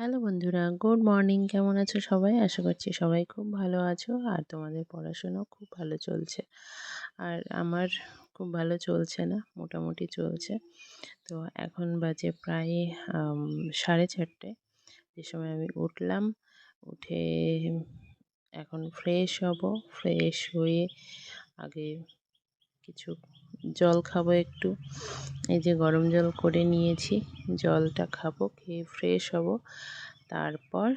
Hello বন্ধুরা, good morning. কেমন আছো সবাই? আশা করছি সবাই খুব ভালো আছো আর তোমাদের পড়াশোনাও খুব ভালো চলছে। আর আমার খুব ভালো চলছে না, মোটামুটি চলছে। তো এখন বাজে প্রায় 4:30। যে সময় আমি উঠলাম, উঠে এখন ফ্রেশ হব। ফ্রেশ হয়ে আগে কিছু জল খাবো একটু। এই যে গরম জল করে নিয়েছি, জলটা খাবো, খেয়ে ফ্রেশ হব। তারপর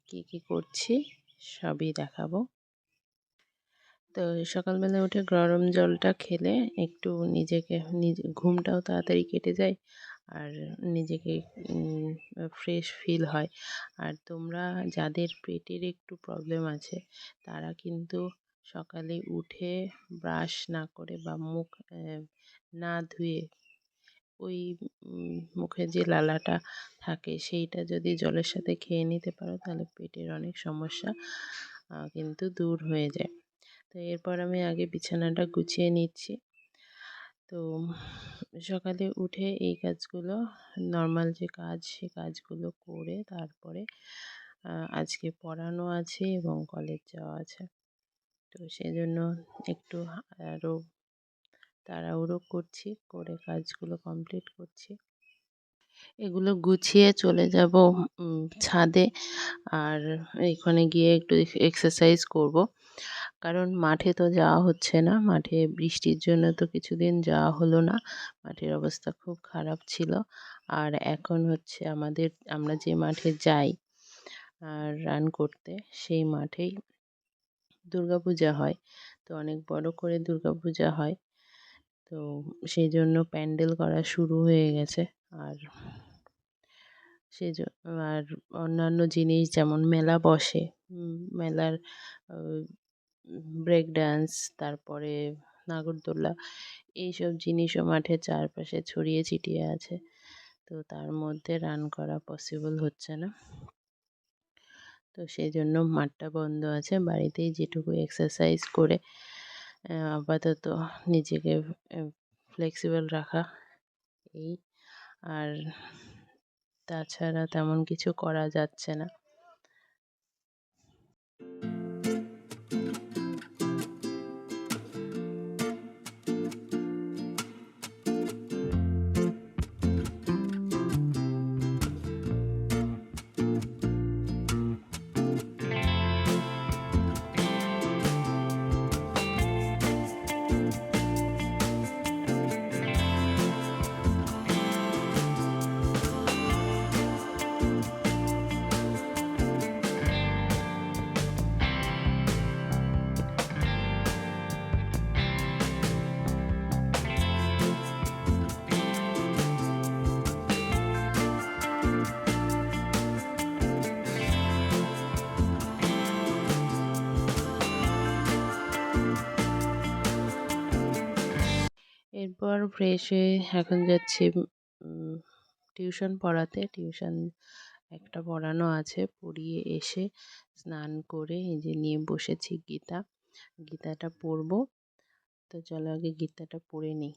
কি কি করছি সবই দেখাবো। তো সকালবেলা উঠে গরম জলটা খেলে একটু নিজে ঘুমটাও তাড়াতাড়ি কেটে যায় আর নিজেকে ফ্রেশ ফিল হয়। আর তোমরা যাদের পেটের একটু প্রবলেম আছে তারা কিন্তু সকালে উঠে ব্রাশ না করে বা মুখ না ধুয়ে ওই মুখে যে লালাটা থাকে সেইটা যদি জলের সাথে খেয়ে নিতে পারো তাহলে পেটের অনেক সমস্যা কিন্তু দূর হয়ে যায়। তো এরপর আমি আগে বিছানাটা গুছিয়ে নিচ্ছি। তো সকালে উঠে এই কাজগুলো, নর্মাল যে কাজ সে কাজগুলো করে তারপরে আজকে পড়ানো আছে এবং কলেজ যাওয়া আছে। তো সেজন্য একটু আরও তাড়াহুড়ো করছি, করে কাজগুলো কমপ্লিট করছি। এগুলো গুছিয়ে চলে যাব ছাদে। আর এখানে গিয়ে একটু এক্সারসাইজ করব, কারণ মাঠে তো যাওয়া হচ্ছে না। মাঠে বৃষ্টির জন্য তো কিছুদিন যাওয়া হলো না, মাঠের অবস্থা খুব খারাপ ছিল। আর এখন হচ্ছে আমরা যে মাঠে যাই আর রান করতে, সেই মাঠেই দুর্গাপূজা হয়। তো অনেক বড় করে দুর্গাপূজা হয়। তো সেই জন্য প্যান্ডেল করা শুরু হয়ে গেছে। আর আর অন্যান্য জিনিস যেমন মেলা বসে, মেলার ব্রেক ডান্স, তারপরে নাগরদোলা, এইসব জিনিসও মাঠের চারপাশে ছড়িয়ে ছিটিয়ে আছে। তো তার মধ্যে রান করা পসিবল হচ্ছে না। তো সেই জন্য মাঠটা বন্ধ আছে। বাড়িতেই যেটুকু এক্সারসাইজ করে আপাতত নিজেকে ফ্লেক্সিবল রাখা, এই। আর তাছাড়া তেমন কিছু করা যাচ্ছে না। এরপর ফ্রেশ হয়ে এখন যাচ্ছি টিউশন পড়াতে। টিউশন একটা পড়ানো আছে, পড়িয়ে এসে স্নান করে এই যে নিয়ে বসেছি গীতাটা পড়বো। তো চলো আগে গীতাটা পড়ে নিই।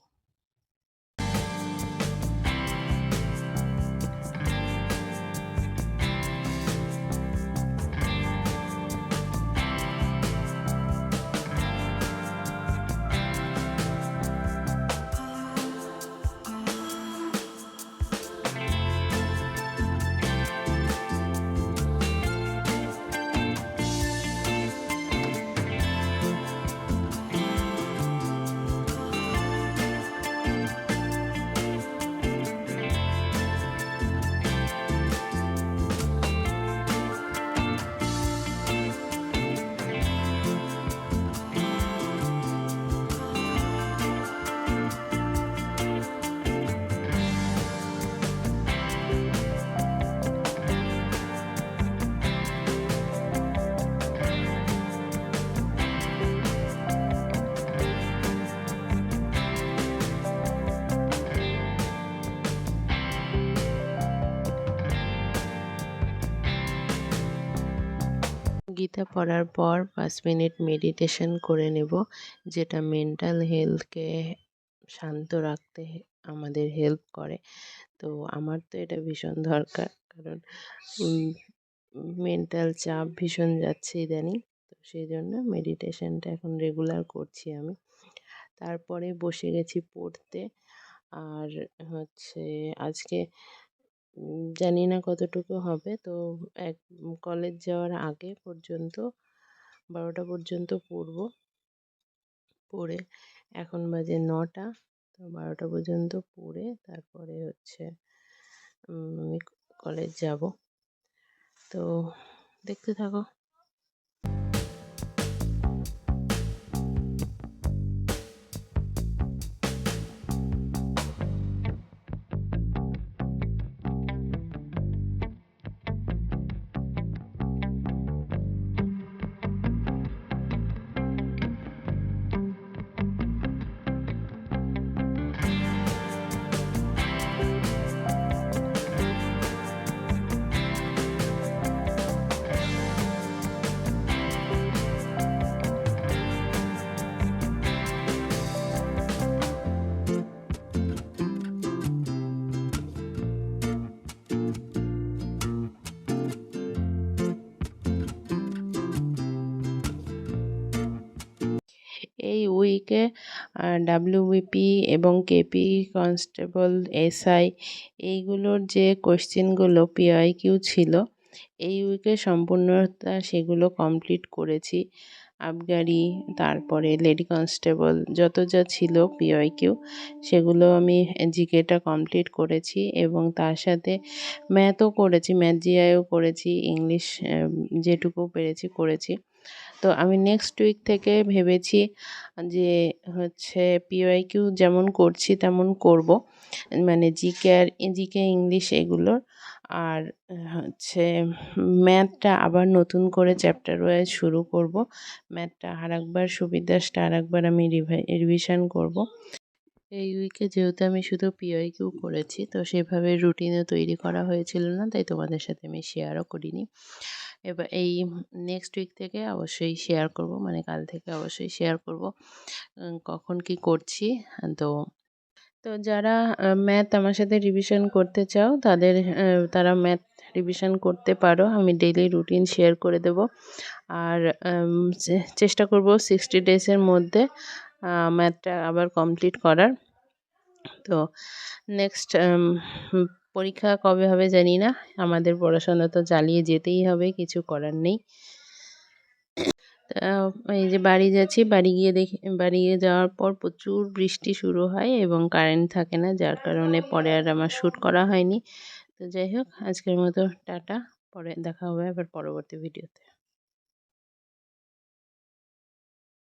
গীতা পড়ার পর 5 মিনিট মেডিটেশন করে নেব, যেটা মেন্টাল হেলথকে শান্ত রাখতে আমাদের হেল্প করে। তো আমার তো এটা ভীষণ দরকার, কারণ মেন্টাল চাপ ভীষণ যাচ্ছে ইদানিং। তো সেই জন্য মেডিটেশনটা এখন রেগুলার করছি আমি। তারপরে বসে গেছি পড়তে। আর হচ্ছে আজকে জানি না কতটুকু হবে, তো এক কলেজ যাওয়ার আগে পর্যন্ত 12টা পর্যন্ত পড়বো। পড়ে এখন বাজে 9টা, তো 12টা পর্যন্ত পড়ে তারপরে হচ্ছে আমি কলেজ যাব। তো দেখতে থাকো। এই উইকে ডাব্লিউবিপি এবং কেপি কনস্টেবল এসআই এইগুলোর যে কোশ্চেনগুলো পিআইকিউ ছিল, এই উইকে সম্পূর্ণতা সেগুলো কমপ্লিট করেছি। আবগারি, তারপরে লেডি কনস্টেবল যত যা ছিল পিআইকিউ সেগুলো আমি জিকেটা কমপ্লিট করেছি এবং তার সাথে ম্যাথও করেছি, ম্যাথ জিআইও করেছি, ইংলিশ যেটুকু পেরেছি করেছি। তো আমি নেক্সট উইক থেকে ভেবেছি যে হচ্ছে পিওয়াইকিউ যেমন করছি তেমন করব, মানে জিকে আর জিকে ইংলিশ এগুলোর। আর হচ্ছে ম্যাথটা আবার নতুন করে চ্যাপ্টার ওয়াইজ শুরু করব। ম্যাথটা আরেকবার সুবিধাসটা আরেকবার আমি রিভিশন করব। এই উইকে যেহেতু আমি শুধু পিওয়াইকিউ করেছি, তো সেভাবে রুটিনও তৈরি করা হয়েছিল না, তাই তোমাদের সাথে আমি শেয়ারও করিনি। এবার এই নেক্সট উইক থেকে অবশ্যই শেয়ার করব, মানে কাল থেকে অবশ্যই শেয়ার করব কখন কি করছি। তো তো যারা ম্যাথ আমার সাথে রিভিশন করতে চাও তাদের তারা ম্যাথ রিভিশন করতে পারো, আমি ডেইলি রুটিন শেয়ার করে দেব। আর চেষ্টা করব 60 ডেজের মধ্যে ম্যাথটা আবার কমপ্লিট করার। তো নেক্সট পরীক্ষা কবে হবে জানি না, আমাদের পড়াশোনা তো চালিয়ে যেতেই হবে, কিছু করার নেই। এই যে বাড়ি যাচ্ছি, বাড়ি গিয়ে যাওয়ার পর প্রচুর বৃষ্টি শুরু হয় এবং কারেন্ট থাকে না, যার কারণে পরে আর আমার শ্যুট করা হয়নি। তো যাই হোক, আজকের মতো টাটা, পরে দেখা হবে আবার পরবর্তী ভিডিওতে।